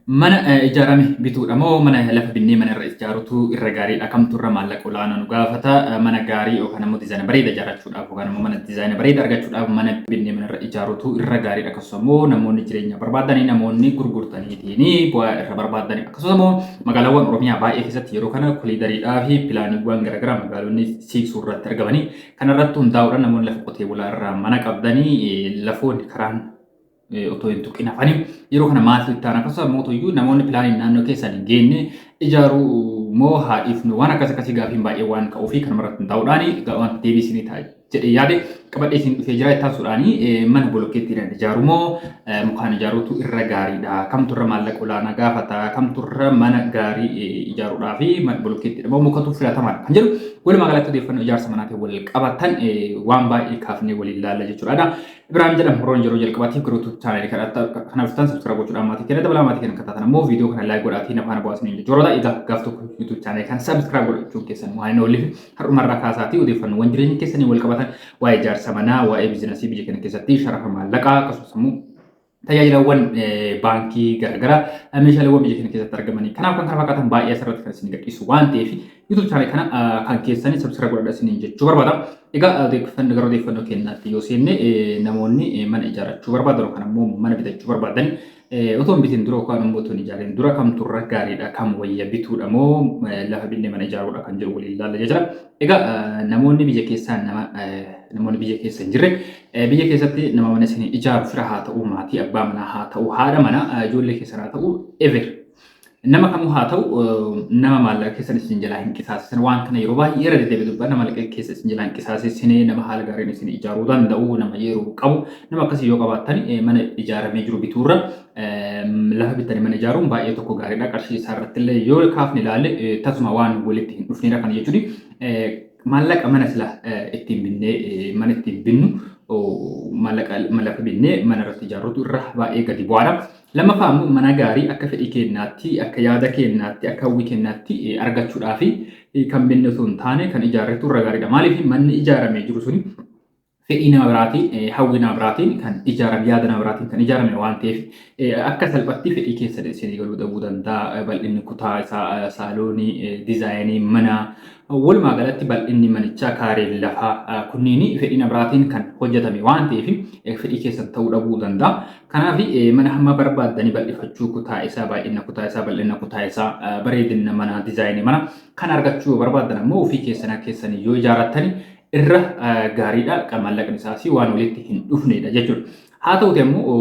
Mana ijaarame bituudha moo mana lafa binnee mana irra ijaarutu irra gaariidha kamtu irra maallaqa olaanaa nu gaafata mana gaarii yookaan immoo diizaayina bareeda ijaarrachuudhaaf yookaan immoo mana diizaayina bareeda argachuudhaaf mana binnee mana irra ijaarutu irra gaariidha akkasumas immoo namoonni jireenya barbaadanii namoonni gurgurtaniitiin bu'aa irra barbaadanii akkasumas immoo magaalaawwan Oromiyaa baay'ee keessatti yeroo kana koliidariidhaa fi pilaaniiwwan garaagaraa magaalonni siiksuu irratti argamanii kanarratti hundaa'uudhaan namoonni lafa qotee bulaa irraa mana qabdanii lafoonni karaan otoo hin tuqin hafanii yeroo kana maaltu itti aana akkasumas mootoyyuu namoonni pilaaniin naannoo keessan hin geenne ijaaruu moo haadhiif waan akkasii gaafiin baay'ee waan ka'uu fi kanarratti hundaa'uudhaan waan deebisinii ta'a jedhee yaade qabadhee isin dhufee jira ittaansuudhaanii mana bolokkeettiidhaan ijaaru moo mukaan ijaaruutu irra gaariidha kamtu irra maallaqa olaanaa gaafata kamtu irra mana gaarii ijaaruudhaa fi mana bolokkeettiidha moo mukatu filatamaadha kan jedhu walumaa galatti odeeffannoo ijaarsa manaatiin wal qabatan waan baay'ee kaafnee waliin ilaalla jechuudha. Ibrahim jedhama Horoon yeroo jalqabaatiif gara YouTube channel kanaaf tan subscribe gochuudhaan maatii kenna dabalaa maatii kenna kattaatan ammoo viidiyoo kana like godhaatii nafaan bu'aasanii jechuudha. Egaa gaaf tokko YouTube channel kan subscribe godhachuun keessan waan hin oolleef har'umarraa kaasaatii odeeffannoowwan jireenya keessanii wal qabatan waa'ee ijaarsa manaa waa'ee biizinasii biyya kana keessatti sharafa maallaqaa akkasumas immoo tajaajilawwan baankii garaagaraa meeshaaleewwan biyya kana keessatti argamanii kanaaf kan kana fakkaatan baay'ee asirratti kan isin gadhiisu waan ta'eef YouTube channel kana kan keessanii subscribe godhadhaa isiniin jechuu barbaada. Egaa gara odeeffannoo kennaatti yoo seenne namoonni mana ijaarrachuu barbaadan yookaan immoo mana bitachuu barbaadan otoo hin bitin dura yookaan immoo otoo hin ijaarin dura kamtu irra gaariidha kam wayya bituudha moo lafa binnee mana ijaaruudha kan jiru waliin ilaalla jira. Egaa namoonni biyya keessaa namoonni biyya keessa hin jirre biyya keessatti nama mana isin ijaaru fira haa ta'u maatii abbaa manaa haa ta'u haadha manaa ijoollee keessan haa ta'u ever nama kamuu haa ta'u nama maallaqa keessan isin jalaa hin qisaasisan waan kana yeroo baay'ee irra deddeebi'u dubban nama maallaqa keessa isin jalaa hin qisaasisin nama haala gaariin isin ijaaruu danda'u nama yeroo qabu nama akkasii yoo qabaattan mana ijaaramee jiru bituurra lafa bitanii mana ijaaruun baay'ee tokko gaariidha qarshii isaa irratti illee yoo kaafne ilaalle tasuma waan walitti hin dhufneedha kan jechuudha. Maallaqa mana sila ittiin binnee mana ittiin binnu maallaqa binnee mana irratti ijaaruutu irra baay'ee gadi bu'aadha. Lammaffaa immoo mana gaarii akka fedhii kennaatti akka yaada kennaatti akka hawwii kennaatti argachuudhaaf kan binne osoo hin taane kan ijaarretu irra gaariidha. Maaliif manni ijaaramee jiru suni fedhii nama biraatiin hawwii nama biraatiin kan ijaarame yaada nama biraatiin kan ijaarame waan ta'eef akka salphatti fedhii keessa isinii galuu dhabuu danda'a. Bal'inni kutaa isaa saaloonii diizaayinii mana walumaa galatti bal'inni manichaa kaaree lafaa kunniin fedhii nama biraatiin kan hojjetame waan ta'eef fedhii keessan ta'uu dhabuu danda'a. Kanaaf mana hamma barbaaddanii bal'ifachuu kutaa isaa baay'ina kutaa isaa bal'ina kutaa isaa bareedina mana diizaayinii mana kan argachuu barbaadan ammoo ofii keessanii yoo ijaarrattani irra gaariidha maallaqni isaas waan walitti hin dhufnedha jechuudha. Haa ta'uti ammoo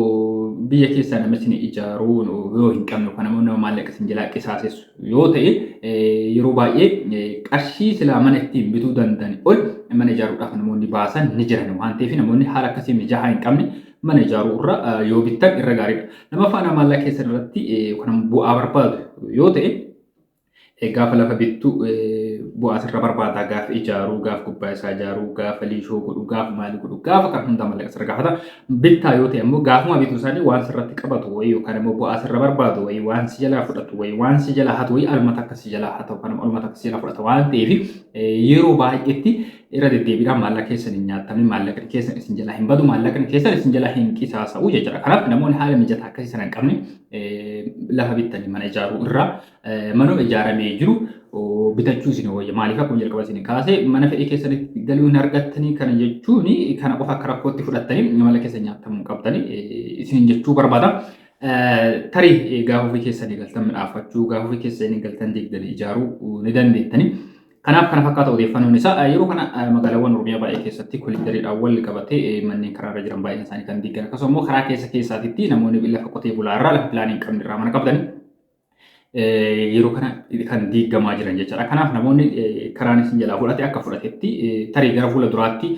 biyya keessaa nama isin ijaaruu yoo hin qabne yookaan ammoo nama maallaqa isin jalaa qisaasesu yoo ta'e yeroo baay'ee qarshii silaa mana ittiin bituu danda'an ol mana ijaaruudhaaf namoonni baasan ni jiran waan ta'eef namoonni haala akkasii mijaa'aa hin qabne mana ijaaruu irra yoo bittan irra gaariidha. Nama faana maallaqa keessan irratti yookaan bu'aa barbaadu yoo ta'e gaafa lafa bittu bu'aa sirra barbaadaa gaafa ijaaruu gaafa gubbaa isaa ijaaruu gaafa liishoo godhu gaafa maali godhu gaafa kan hundaa maallaqa sirra gaafata bittaa yoo ta'e ammoo gaafuma bituu isaanii waan sirratti qabatu wayii yookaan immoo bu'aa sirra barbaadu wayii waan si jalaa fudhatu wayii waan si jalaa hatu wayii almata akka si jalaa hatu kan almata akka si jalaa fudhata waan ta'eef yeroo baay'eetti irra deddeebiidhaan maallaqa keessan hin nyaatamne maallaqni keessan isin jalaa hin badu maallaqni keessan isin jalaa hin qisaasa'u jechuudha. Kanaaf namoonni haala mijataa akkasii sana hin qabne lafa bittanii mana ijaaruu irraa manuma ijaaramee jiru bitachuu isin wayya maaliif akkuma jalqaba isin kaase mana fedhii keessanitti galuu hin argattanii kana jechuun kana qofa akka rakkootti fudhattanii maallaqa keessan nyaatamuu qabdanii isin jechuu barbaada. Tarii gaafa ofii keessanii galtan midhaafachuu gaafa ofii keessanii galtan deegdanii ijaaruu ni dandeettanii. Kanaaf kana fakkaata odeeffannoon isaa yeroo kana magaalaawwan Oromiyaa baay'ee keessatti koliidariidhaan wal qabatee manneen karaarra jiran baay'een isaanii kan diigan akkasumas immoo karaa keessaatitti namoonni lafa qotee bulaa irraa lafa pilaanii hin qabne irraa mana qabdan yeroo kana kan diigamaa jiran jechuudha. Kanaaf namoonni karaan isin jalaa fudhate akka fudhatetti tarii gara fuula duraatti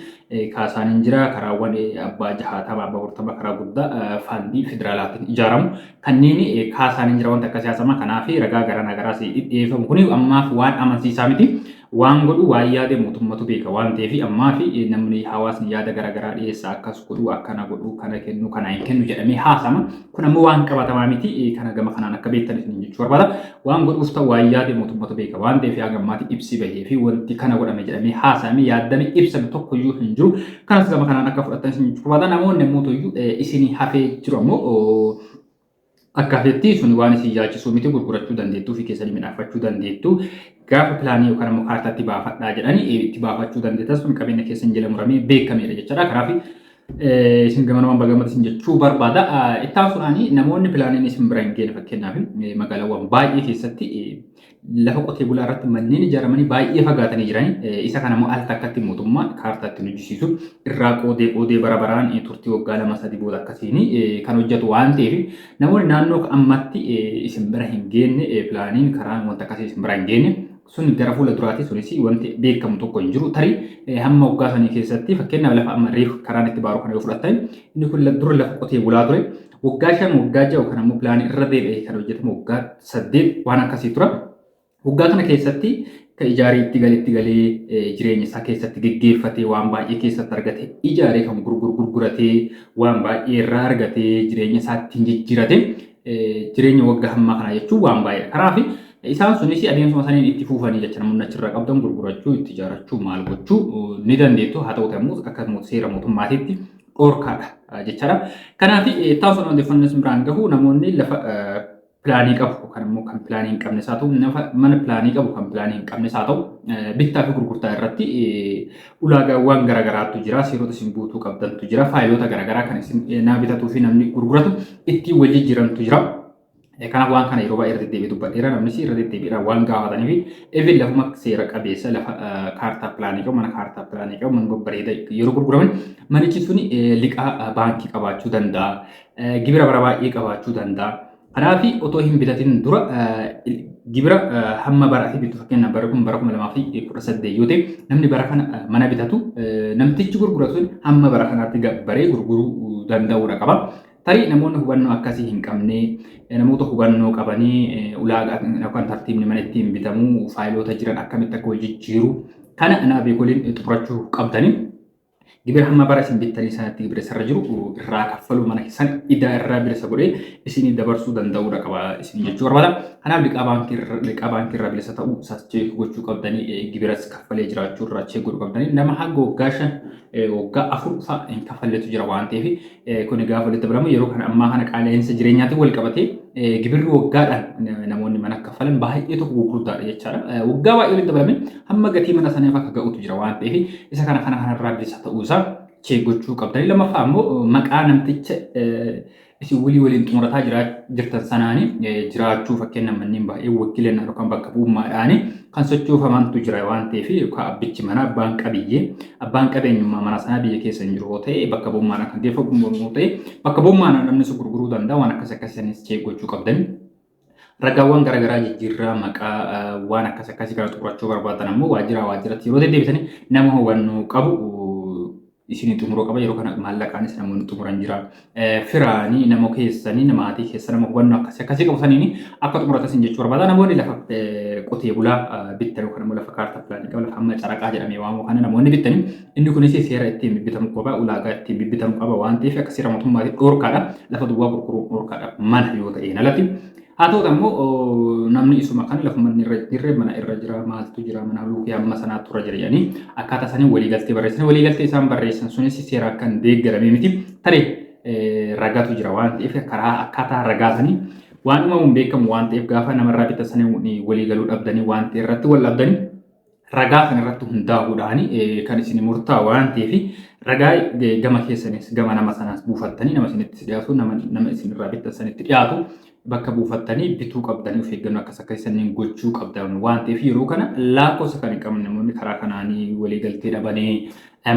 kaasaan hin jira karaawwan abbaa jahaatama abbaa afurtama karaa guddaa faandii federaalaatiin ijaaramu kanneen kaasaan hin jira wanta akka siyaasama kanaaf ragaa gara nagaraa dhiyeeffamu kun ammaaf waan amansiisaa miti. Waan godhu waan yaade mootummatu beeka waan ta'eef ammaa fi namni hawaasni yaada garaagaraa dhiyeessaa akkas godhu akkana godhu kana kennu kana hin kennu jedhamee haasama kun ammoo waan qabatamaa miti kana gama kanaan akka beektan isin jechuu barbaada waan godhuuf ta'u waan yaade mootummatu beeka waan ta'eef hagammaatti ibsi bahee fi wanti kana godhame jedhamee haasame yaadame ibsame tokkoyyuu hin jiru kanas gama kanaan akka fudhatan isin jechuu barbaada namoonni mootoyyuu isin hafee jiru ammoo akkaafitti sun waan isin yaachisu miti gurgurachuu dandeettuu fi keessanii midhaafachuu dandeettu gaafa pilaanii yookaan immoo kaartaatti baafadhaa jedhanii itti baafachuu dandeettan sun qabeenya keessan jala muramee beekameera jechuudha. Kanaaf isin gamana waan bagamata isin jechuu barbaada. Ittaan sunaanii namoonni pilaaniin isin bira hin geenne fakkeenyaaf magaalaawwan baay'ee keessatti lafa qotee bulaa irratti manneen ijaaramanii baay'ee fagaatanii jiran isa kana immoo al takkatti mootummaan kaartaatti hojjisiisu irraa qoodee bara baraan turtii waggaa 2-3 booda akkasiin kan hojjetu waan ta'eef namoonni naannoo ammatti isin bira hin geenne pilaaniin karaa wanta akkasii isin bira hin geenne sun gara fuula duraatti sunis wanti beekamu tokko hin jiru tarii hamma waggaa sanii keessatti fakkeenyaaf lafa amma reef karaan itti baaru kana yoo fudhattan inni kun dura lafa qotee bulaa ture waggaa 5 waggaa 6 kan ammoo pilaanii irra deebi'ee kan hojjetamu waggaa 8 waan akkasii tura. Waggaa kana keessatti kan ijaarii itti galee jireenya isaa keessatti geggeeffatee waan baay'ee keessatti argate ijaaree kan gurguratee waan baay'ee irraa argatee jireenya isaa ittiin jijjiirate jireenya waggaa hammaa kana jechuun waan baay'ee. Kanaaf isaan sunis adeemsuma saniin itti fufanii jecha namoonni achirraa qabdan gurgurachuu itti ijaarachuu maal gochuu ni dandeettu haa ta'u ta'uu akka seera mootummaatiitti dhorkaadha jechaadha. Kanaaf taasifamuu odeeffannoo biraan gahu namoonni lafa pilaanii qabu kan immoo kan pilaanii hin qabne isaa ta'u mana pilaanii qabu kan pilaanii hin qabne isaa ta'u bittaa fi gurgurtaa irratti ulaagaawwan garaagaraatu jira seerota isin guutuu qabdantu jira faayiloota garaagaraa kan isin naa bitatuu fi namni gurguratu ittiin wal jijjiirantu jira. Kanaaf waan kana yeroo baay'ee irra deddeebi'ee dubbadheera namni irra deddeebi'ee waan gaafatanii fi even lafuma seera qabeessa lafa kaartaa pilaanii qabu mana kaartaa pilaanii qabu mana babbareeda yeroo gurguraman manichi suni liqaa baankii qabaachuu danda'a gibira bara baay'ee qabaachuu danda'a. Kanaaf otoo hin bitatin dura gibira hamma bara bitu fakkeenyaaf bara 2018 yoo ta'e namni bara kana mana bitatu namtichi gurguratu hamma bara kanaatti baree gurguruu danda'uudha qaba. Tarii namoonni hubannoo akkasii hin qabne namoota hubannoo qabanii ulaagaa yookaan tartiibni mana ittiin bitamu faayiloota jiran akkamitti akka wal jijjiiru kana anaa beekoliin xumurachuu qabdanii. Gibira hamma bara isin bittanii sanatti gibira sarara jiru irraa kaffaluu mana keessan idaa irraa bilisa godhee isin dabarsuu danda'uudha qaba isin jechuu barbaada. Kanaaf liqaa baankii irraa bilisa ta'uu isaas cheek gochuu qabdanii gibiras kaffalee jiraachuu irraa cheek godhuu qabdanii nama hanga waggaa 5 waggaa 4 fa'a hin kaffalleetu jira waan ta'eef kun gaafa walitti dabalamu yeroo kana ammaa kana qaala'insa jireenyaatiin wal qabatee gibirri waggaadhaan namoonni mana kaffalan baay'ee tokko gurgurtaadha jechaadha. Waggaa baay'ee walitti dabalame hamma gatii mana saniif akka ga'utu jira waan ta'eef isa kanarraa bilisa ta'uu isaa cheek gochuu qabdanii. Lammaffaa immoo maqaa namticha isin waliin xumurataa jirtan sanaanii jiraachuu fakkeenyaaf manneen baay'ee wakiilannaa yookaan bakka bu'ummaadhaan kan sochoofamantu jira waan ta'eef yookaan abbichi mana abbaan qabeenyummaa mana sanaa biyya keessa hin jiru yoo ta'e bakka bu'ummaadhaan kan geeffamu yoo ta'e bakka bu'ummaadhaan namni sun gurguruu danda'a waan akkasiinis cheek gochuu qabdanii. Ragaawwan garaagaraa jijjiirraa maqaa waan akkasii kana xumurachuu barbaadan ammoo waajjiratti yeroo deddeebisanii nama hubannoo qabu isin xumuroo qaba yeroo kana maallaqaanis namoonni xumuran jira firaanii nama keessanii namaatii keessa nama hubannoo akkasii qabu saniin akka xumuratan jechuu barbaada. Namoonni lafa qotee bulaa bittan yookaan immoo lafa kaartaa pilaanii qabu lafa amma caraqaa jedhamee waamamu kana namoonni bittanii inni kunis seera ittiin bibbitamuu qaba ulaagaa ittiin bibbitamuu qaba waan ta'eef akka seera mootummaatiif dhorkaadha lafa duwwaa gurguruu dhorkaadha mana yoo ta'e alatti. Haa ta'u ammoo namni isuma kan lafa manni irra jirre mana irra jira maaltu jira mana luukii amma sanaatu irra jira jedhanii akkaataa isaanii waliigaltee barreessan waliigaltee isaan barreessan sunis seera akkan deeggaramee miti tarii ragaatu jira waan ta'eef karaa akkaataa ragaasanii waan uumamuun beekamu waan ta'eef gaafa namarraa bitasanii waliigaluu dhabdanii waan ta'e irratti wal dhabdanii ragaa kan irratti hundaa'uudhaan kan isin murtaa'u waan ta'eef ragaa gama keessanis gama nama sanaas buufattanii nama isinitti dhiyaatu nama isinirraa bitasanitti dhiyaatu. Bakka buufattanii bituu qabdanii of eeggannoo akkasii gochuu qabdan waan ta'eef yeroo kana lakkoofsa kan hin qabne namoonni karaa kanaanii waliigaltee dhabanii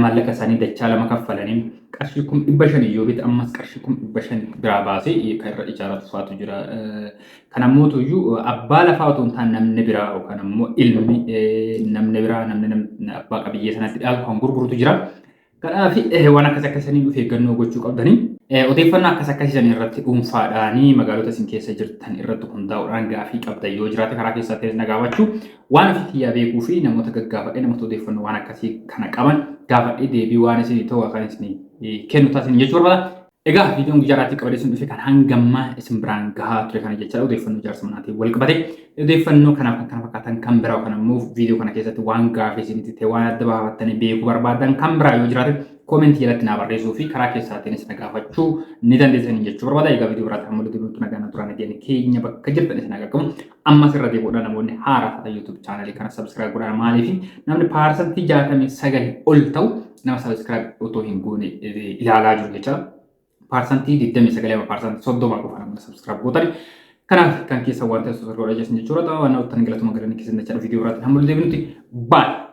maallaqa isaanii dachaa lama kaffalanii qarshii 500 yoo bitu ammas qarshii 500 biraa baasee kan irra ijaaratu faatu jira. Kan ammoo tuyyuu abbaa lafaa otoo hin taane namni biraa yookaan ammoo ilmi namni biraa namni abbaa qabiyyee sanatti dhiyaatu kan gurgurutu jira. Kanaaf waan akkasii of eeggannoo gochuu qabdanii. Odeeffannoo akkasii irratti dhuunfaadhaanii magaalota isin keessa jirtan irratti hundaa'uudhaan gaafii qabdan yoo jiraate karaa keessatti na gaafachuu waan ofiitti beekuu fi namoota gaggaafadhe namoota odeeffannoo waan akkasii kana qaban gaafadhe deebii waan isin ta'u kan isin kennu taasisan jechuu barbaada. Egaa viidiyoon guyyaatti qabadee sun dhufe kan hangammaa isin biraan gahaa ture kana jechaadha odeeffannoo ijaarsa manaatiin wal qabate odeeffannoo kanaaf kan kana fakkaatan kan biraa kan ammoo viidiyoo kana keessatti waan gaafii isinitti ta'e waan adda baafattanii beekuu barbaadan kan biraa yoo jiraate koomentii irratti naa barreessuu fi karaa keessaatiinis na gaafachuu ni dandeessanii jechuu barbaada. Egaa viidiyoo biraatti hamma deebinutti nagaan turaa nageenyi keenya bakka jirtanis nagaa qabu. Ammas irra deebi'uudhaan namoonni haaraa ta'an YouTube chaanalii kana subscribe godhaan maaliif namni paarsantii 69 ol ta'u nama subscribe otoo hin goone ilaalaa jiru jecha. Paarsantii 29 paarsantii 30 qofa namni subscribe gootan. Kanaaf kan keessa waan ta'eef subscribe godhaa jechuudha. Waan ta'eef galatuma galanni keessatti viidiyoo biraatti hamma deebinutti bye.